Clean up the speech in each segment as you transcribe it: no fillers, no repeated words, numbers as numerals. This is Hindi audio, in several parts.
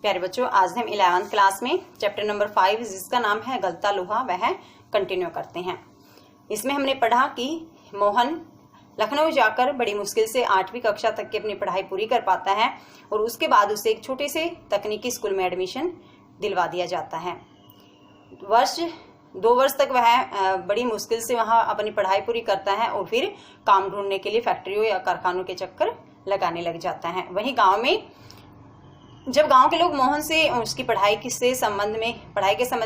प्यारे बच्चों, आज हम 11th क्लास में चैप्टर नंबर 5 जिसका नाम है गलता लोहा वह कंटिन्यू करते हैं। इसमें हमने पढ़ा कि मोहन लखनऊ जाकर बड़ी मुश्किल से 8वीं कक्षा तक की अपनी पढ़ाई पूरी कर पाता है और उसके बाद उसे एक छोटे से तकनीकी स्कूल में एडमिशन दिलवा दिया जाता है। 2 वर्ष तक वह बड़ी मुश्किल से वहां अपनी पढ़ाई पूरी करता है और फिर काम ढूंढने के लिए फैक्ट्रियों या कारखानों के चक्कर लगाने लग जाता है। वहीं गांव में जब गांव के लोग मोहन से उसकी पढ़ाई के संबंध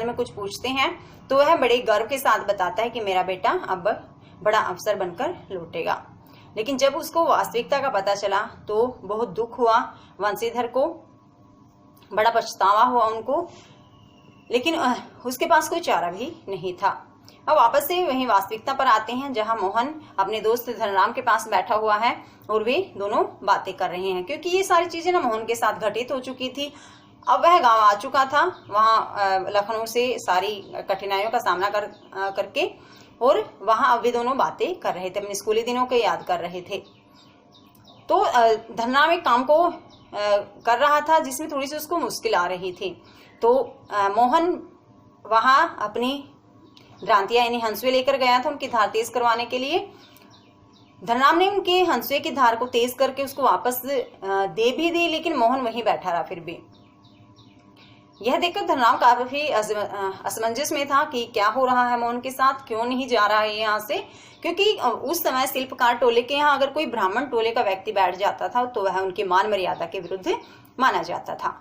में कुछ पूछते हैं तो वह बड़े गर्व के साथ बताता है कि मेरा बेटा अब बड़ा अफसर बनकर लौटेगा। लेकिन जब उसको वास्तविकता का पता चला तो बहुत दुख हुआ वंशीधर को, बड़ा पछतावा हुआ उनको, लेकिन उसके पास कोई चारा भी नहीं था। अब वापस से वही वास्तविकता पर आते हैं जहां मोहन अपने दोस्त धनराम के पास बैठा हुआ है और वे दोनों बातें कर रहे हैं, क्योंकि ये सारी चीजें ना मोहन के साथ घटित हो चुकी थी। अब वह गांव आ चुका था, वहां लखनऊ से सारी कठिनाइयों का सामना करके, और वहां अब वे दोनों बातें कर रहे थे, अपने स्कूली दिनों को याद कर रहे थे। तो धनराम एक काम को कर रहा था जिसमें थोड़ी सी उसको मुश्किल आ रही थी। तो मोहन वहां अपनी भ्रांतियां यानी हंसुए लेकर गया था उनकी धार तेज करवाने के लिए। धनराम ने उनके हंसुए की धार को तेज करके उसको वापस दे भी दी, लेकिन मोहन वहीं बैठा रहा। फिर भी यह देखकर धनराम काफी असमंजस में था कि क्या हो रहा है मोहन के साथ, क्यों नहीं जा रहा है यहाँ से, क्योंकि उस समय शिल्पकार टोले के यहाँ अगर कोई ब्राह्मण टोले का व्यक्ति बैठ जाता था तो वह उनकी मान मर्यादा के विरुद्ध माना जाता था।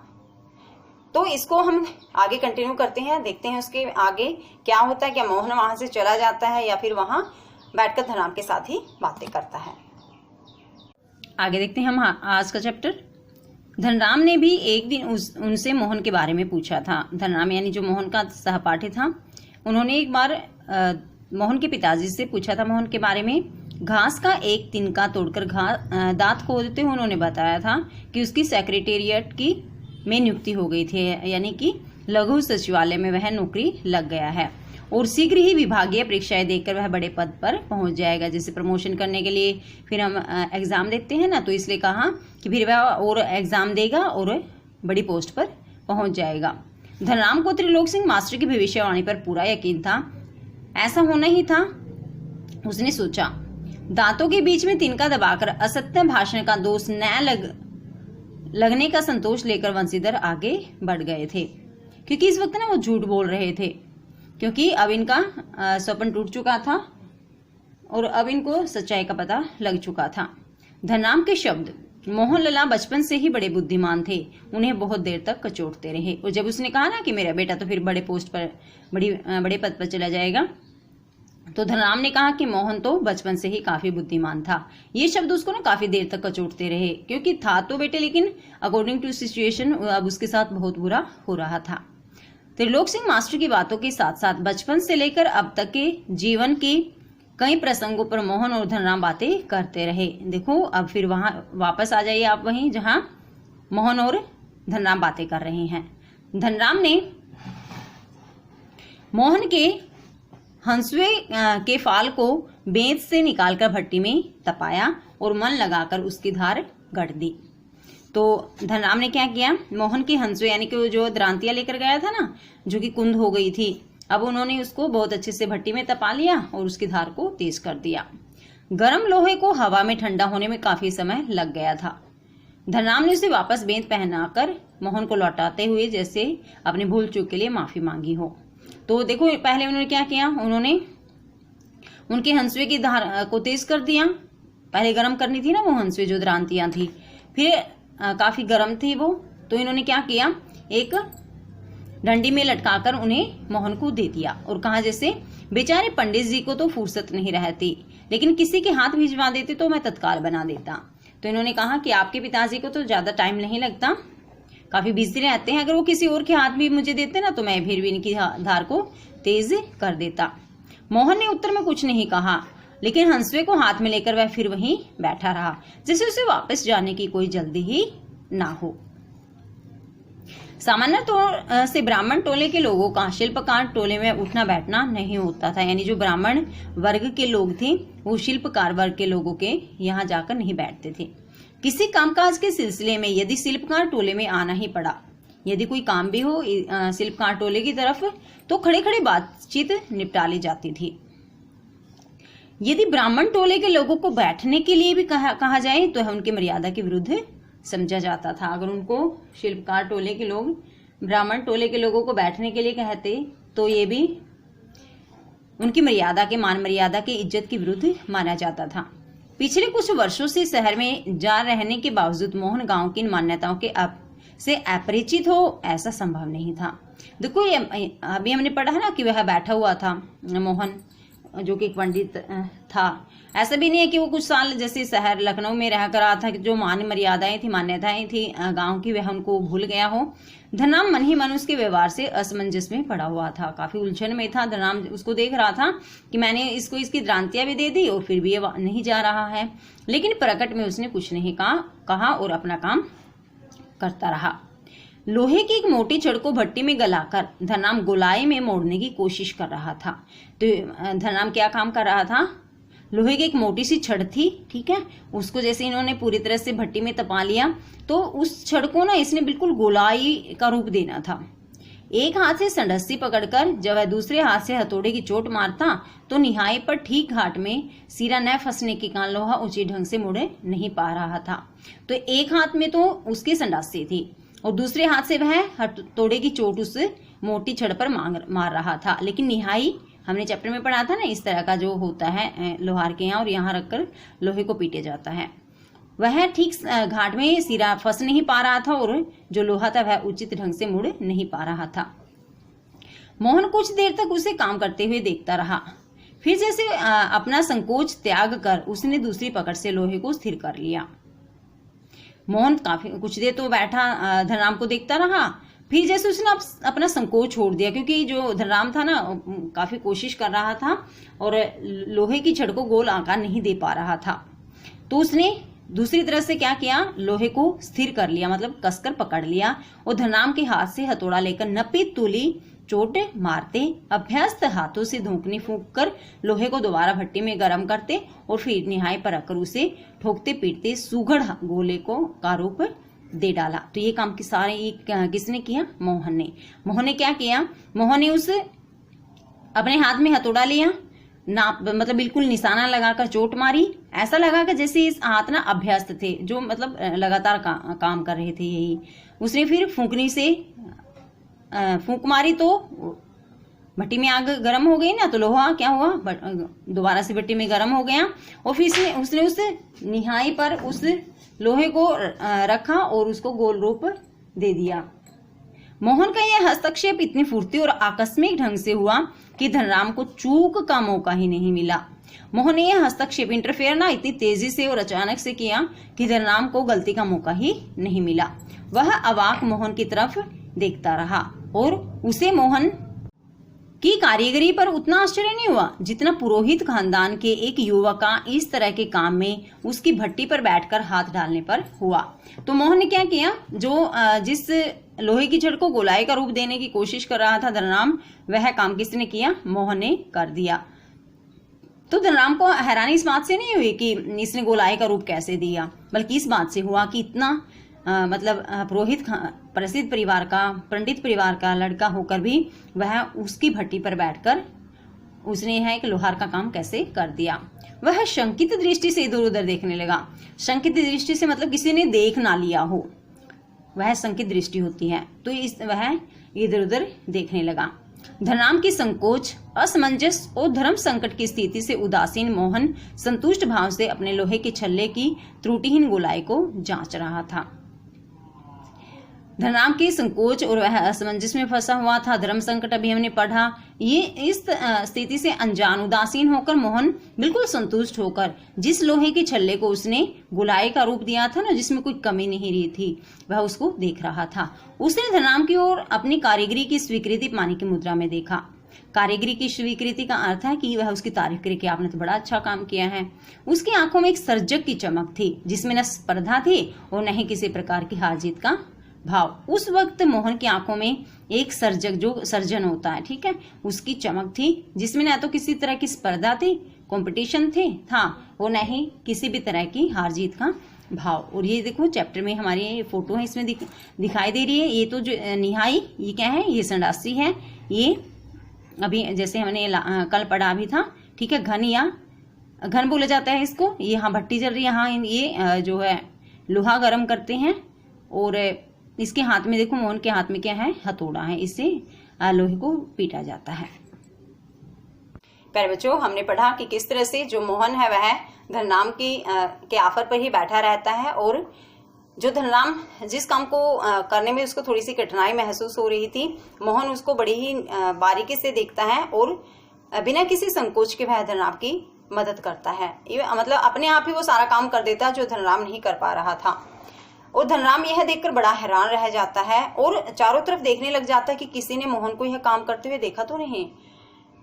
तो इसको हम आगे कंटिन्यू करते हैं, देखते हैं उसके आगे क्या होता है। क्या मोहन वहां से चला जाता है या फिर वहां बैठकर धनराम के साथ ही बातें करता है। आगे देखते हैं हम आज का चैप्टर। धनराम ने भी एक दिन उनसे मोहन के बारे में पूछा था। धनराम यानी जो मोहन का सहपाठी था, उन्होंने एक बार मोहन के पिताजी से पूछा था मोहन के बारे में। घास का एक तिनका तोड़कर दांत खोदते हुए उन्होंने बताया था कि उसकी सेक्रेटेरिएट में नियुक्ति हो गई थी, यानी कि लघु सचिवालय में वह नौकरी लग गया है और शीघ्र ही विभागीय परीक्षाएं देकर वह बड़े पद पर पहुंच जाएगा। जैसे प्रमोशन करने के लिए फिर हम एग्जाम देते हैं ना, तो इसलिए कहा कि फिर वह और एग्जाम देगा और बड़ी पोस्ट पर पहुंच जाएगा। धनराम को त्रिलोक सिंह मास्टर की भविष्यवाणी पर पूरा यकीन था, ऐसा होना ही था। उसने सोचा, दांतों के बीच में तिनका दबाकर असत्य भाषण का दोष न लगने का संतोष लेकर वंशीधर आगे बढ़ गए थे, क्योंकि इस वक्त ना वो झूठ बोल रहे थे, क्योंकि अब इनका स्वप्न टूट चुका था और अब इनको सच्चाई का पता लग चुका था। धनराम के शब्द, मोहन लला बचपन से ही बड़े बुद्धिमान थे, उन्हें बहुत देर तक कचोटते रहे। और जब उसने कहा ना कि मेरा बेटा तो फिर बड़े पोस्ट पर बड़े पद पर चला जाएगा, तो धनराम ने कहा कि मोहन तो बचपन से ही काफी बुद्धिमान था। ये शब्द उसको ना काफी देर तक कचोटते रहे, क्योंकि था तो बेटे, लेकिन अकॉर्डिंग टू सिचुएशन अब उसके साथ बहुत बुरा हो रहा था। त्रिलोक सिंह मास्टर की बातों के साथ साथ बचपन से लेकर अब तक के जीवन के कई प्रसंगों पर मोहन और धनराम बातें करते रहे। देखो, अब फिर वहां वापस आ जाइए आप वहीं जहां मोहन और धनराम बातें कर रहे हैं। धनराम ने मोहन के हंसुए के फाल को बेंत से निकालकर भट्टी में तपाया और मन लगाकर उसकी धार गढ़ दी। तो धनराम ने क्या किया, मोहन के हंसुए यानी कि जो द्रांतियां लेकर गया था ना, जो कि कुंद हो गई थी, अब उन्होंने उसको बहुत अच्छे से भट्टी में तपा लिया और उसकी धार को तेज कर दिया। गर्म लोहे को हवा में ठंडा होने में काफी समय लग गया था। धनराम ने उसे वापस बेंत पहनाकर मोहन को लौटाते हुए जैसे अपनी भूल चूक के लिए माफी मांगी हो। तो देखो, पहले उन्होंने क्या किया, उन्होंने उनके हंसुए की धार को तेज कर दिया। पहले गर्म करनी थी ना वो हंसुए, जो द्रांतियां थी, फिर काफी गर्म थी वो, तो इन्होंने क्या किया, एक डंडी में लटकाकर उन्हें मोहन को दे दिया और कहा जैसे बेचारे पंडित जी को तो फुर्सत नहीं रहती, लेकिन किसी के हाथ भिजवा देते तो मैं तत्काल बना देता। तो इन्होंने कहा कि आपके पिताजी को तो ज्यादा टाइम नहीं लगता, काफी बिजी रहते हैं, अगर वो किसी और के हाथ भी मुझे देते ना तो मैं फिर भी इनकी धार को तेज कर देता। मोहन ने उत्तर में कुछ नहीं कहा, लेकिन हंसुए को हाथ में लेकर वह फिर वहीं बैठा रहा, जैसे उसे वापस जाने की कोई जल्दी ही ना हो। सामान्य तौर से ब्राह्मण टोले के लोगों का शिल्पकार टोले में उठना बैठना नहीं होता था, यानी जो ब्राह्मण वर्ग के लोग थे वो शिल्पकार वर्ग के लोगों के यहाँ जाकर नहीं बैठते थे। किसी कामकाज के सिलसिले में यदि शिल्पकार टोले में आना ही पड़ा यदि कोई काम भी हो शिल्पकार टोले की तरफ तो खड़े खड़े बातचीत निपटा ली जाती थी। यदि ब्राह्मण टोले के लोगों को बैठने के लिए भी कहा जाए तो उनकी मर्यादा के विरुद्ध समझा जाता था। अगर उनको शिल्पकार टोले के लोग ब्राह्मण टोले के लोगों को बैठने के लिए कहते तो ये भी उनकी मर्यादा के मान मर्यादा की इज्जत के विरुद्ध माना जाता था। पिछले कुछ वर्षों से शहर में जा रहने के बावजूद मोहन गांव की इन मान्यताओं के से अपरिचित हो ऐसा संभव नहीं था। देखो अभी हमने पढ़ा है ना कि वह बैठा हुआ था मोहन, जो कि एक पंडित था। ऐसा भी नहीं है कि वो कुछ साल जैसे शहर लखनऊ में रह कर रहा था कि जो मान मर्यादाएं थी मान्यताएं थी गांव की वह उनको भूल गया हो। धनराम मन ही मन उसके व्यवहार से असमंजस में पड़ा हुआ था, काफी उलझन में था। धनराम उसको देख रहा था कि मैंने इसको इसकी भ्रांतियां भी दे दी और फिर भी ये नहीं जा रहा है, लेकिन प्रकट में उसने कुछ नहीं कहा और अपना काम करता रहा। लोहे की एक मोटी छड़ को भट्टी में गलाकर धनराम गोलाई में मोड़ने की कोशिश कर रहा था। तो धनराम क्या काम कर रहा था, लोहे की एक मोटी सी छड़ थी, ठीक है, उसको जैसे इन्होंने पूरी तरह से भट्टी में तपा लिया तो उस छड़ को ना इसने बिल्कुल गोलाई का रूप देना था। एक हाथ से संडस्सी पकड़कर जब वह दूसरे हाथ से हथौड़े की चोट मारता तो निहाई पर ठीक घाट में सिरा न फंसने के कारण लोहा उचित ढंग से मुड़ नहीं पा रहा था। तो एक हाथ में तो उसकी संडासी थी और दूसरे हाथ से वह हथौड़े की चोट उस मोटी छड़ पर मार रहा था, लेकिन निहाई हमने चैप्टर में पढ़ा था ना, इस तरह का जो होता है लोहार के यहाँ और यहाँ रखकर लोहे को पीटे जाता है। वह ठीक घाट में सिरा फंस नहीं पा रहा था और जो लोहा था वह उचित ढंग से मुड़ नहीं पा रहा था। मोहन कुछ देर तक उसे काम करते हुए देखता रहा, फिर जैसे अपना संकोच त्याग कर उसने दूसरी पकड़ से लोहे को स्थिर कर लिया। मोहन काफी कुछ देर तो बैठा धनराम को देखता रहा, फिर जैसे उसने अपना संकोच छोड़ दिया, क्योंकि जो धनराम था ना काफी कोशिश कर रहा था और लोहे की छड़ को गोल आकार नहीं दे पा रहा था, तो उसने दूसरी तरफ से क्या किया, लोहे को स्थिर कर लिया, मतलब कसकर पकड़ लिया और धनराम के हाथ से हथौड़ा लेकर नपी तुली चोट मारते अभ्यस्त हाथों से धोकनी फूंक कर लोहे को दोबारा भट्टी में गर्म करते और फिर निहाई पर रखकर उसे ठोकते पीटते सुघड़ गोले को का रूप दे डाला। तो ये काम किसने किया, मोहन ने क्या किया, मोहन ने उस अपने हाथ में हथौड़ा लिया, नाप मतलब बिल्कुल निशाना लगाकर चोट मारी, ऐसा लगा कि जैसे इस हाथ ना अभ्यस्त थे, जो मतलब लगातार काम कर रहे थे यही। उसने फिर फूंकनी से फूंक मारी तो भट्टी में आग गर्म हो गई ना, तो लोहा क्या हुआ, दोबारा से भट्टी में गर्म हो गया और फिर उसने उस निहाई पर उस लोहे को रखा और उसको गोल रूप दे दिया। मोहन का यह हस्तक्षेप इतनी फुर्ती और आकस्मिक ढंग से हुआ कि धनराम को चूक का मौका ही नहीं मिला। मोहन ने यह हस्तक्षेप इंटरफेयर ना इतनी तेजी से और अचानक से किया कि धनराम को गलती का मौका ही नहीं मिला। वह अवाक मोहन की तरफ देखता रहा और उसे मोहन की कारीगरी पर उतना आश्चर्य नहीं हुआ जितना पुरोहित खानदान के एक युवक का इस तरह के काम में उसकी भट्टी पर बैठकर हाथ डालने पर हुआ। तो मोहन ने क्या किया, जो जिस लोहे की छड़ को गोलाई का रूप देने की कोशिश कर रहा था धनराम, वह काम किसने किया, मोहन ने कर दिया। तो धनराम को हैरानी इस बात से नहीं हुई कि इसने गोलाई का रूप कैसे दिया, बल्कि इस बात से हुआ कि इतना पुरोहित प्रसिद्ध परिवार का, पंडित परिवार का लड़का होकर भी वह उसकी भट्टी पर बैठकर उसने है कि लोहार का काम कैसे कर दिया। वह शंकित दृष्टि से इधर उधर देखने लगा। शंकित दृष्टि से मतलब किसी ने देख ना लिया हो, वह शंकित दृष्टि होती है। तो वह इधर उधर देखने लगा। धनराम की संकोच, असमंजस और धर्म संकट की स्थिति से उदासीन मोहन संतुष्ट भाव से अपने लोहे के छल्ले की त्रुटिहीन गोलाई को जांच रहा था। धनराम की संकोच और वह असमंजस में फंसा हुआ था, धर्म संकट अभी हमने पढ़ा। ये इस स्थिति से अनजान उदासीन होकर मोहन बिल्कुल संतुष्ट होकर जिस लोहे के छल्ले को उसने गोलाई का रूप दिया था ना, जिसमें कोई कमी नहीं रही थी, वह उसको देख रहा था। उसने धनराम की ओर अपनी कारीगरी की स्वीकृति पाने की मुद्रा में देखा। कारीगरी की स्वीकृति का अर्थ है कि वह उसकी तारीफ करे कि आपने तो बड़ा अच्छा काम किया है। उसकी आंखों में एक सर्जक की चमक थी, जिसमें न स्पर्धा थी और न ही किसी प्रकार की हार जीत का भाव। उस वक्त मोहन की आंखों में एक सर्जक, जो सर्जन होता है, ठीक है, उसकी चमक थी, जिसमें न तो किसी तरह की स्पर्धा थी, कंपटीशन था, और न ही किसी भी तरह की हार जीत का भाव। और ये देखो चैप्टर में हमारी ये फोटो है, इसमें दिखाई दे रही है। ये तो जो निहाई, ये क्या है, ये संडासी है। ये अभी जैसे हमने कल पढ़ा भी था, ठीक है। घन या घन बोला जाता है इसको। ये यहाँ भट्टी जल रही है, यहाँ ये जो है लोहा गर्म करते हैं। और इसके हाथ में देखो, मोहन के हाथ में क्या है, हथौड़ा है, इससे लोहे को पीटा जाता है। प्यारे बच्चों, हमने पढ़ा कि किस तरह से जो मोहन है वह धनराम के ऑफर पर ही बैठा रहता है, और जो धनराम जिस काम को करने में उसको थोड़ी सी कठिनाई महसूस हो रही थी, मोहन उसको बड़ी ही बारीकी से देखता है और बिना किसी संकोच के वह धनराम की मदद करता है। मतलब अपने आप ही वो सारा काम कर देता है जो धनराम नहीं कर पा रहा था। और धनराम यह देखकर बड़ा हैरान रह जाता है और चारों तरफ देखने लग जाता है कि किसी ने मोहन को यह काम करते हुए देखा तो नहीं।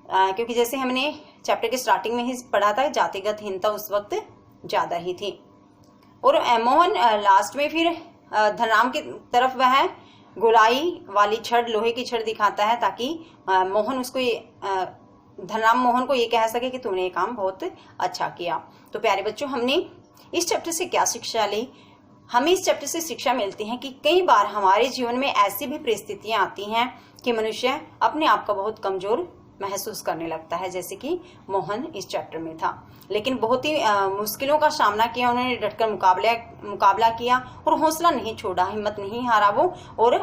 क्योंकि जैसे हमने चैप्टर के स्टार्टिंग में ही पढ़ा था, जातिगत हीनता उस वक्त ज्यादा ही थी। और मोहन लास्ट में फिर धनराम की तरफ वह गोलाई वाली छड़, लोहे की छड़ दिखाता है, ताकि मोहन उसको धनराम मोहन को ये कह सके कि तुमने ये काम बहुत अच्छा किया। तो प्यारे बच्चों, हमने इस चैप्टर से क्या शिक्षा ली? हमें इस चैप्टर से शिक्षा मिलती है कि कई बार हमारे जीवन में ऐसी भी परिस्थितियां आती हैं कि मनुष्य अपने आप को बहुत कमजोर महसूस करने लगता है, जैसे कि मोहन इस चैप्टर में था। लेकिन बहुत ही मुश्किलों का सामना किया उन्होंने, डटकर मुकाबला किया और हौसला नहीं छोड़ा, हिम्मत नहीं हारा वो, और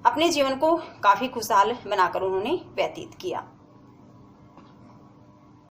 अपने जीवन को काफी खुशहाल बनाकर उन्होंने व्यतीत किया।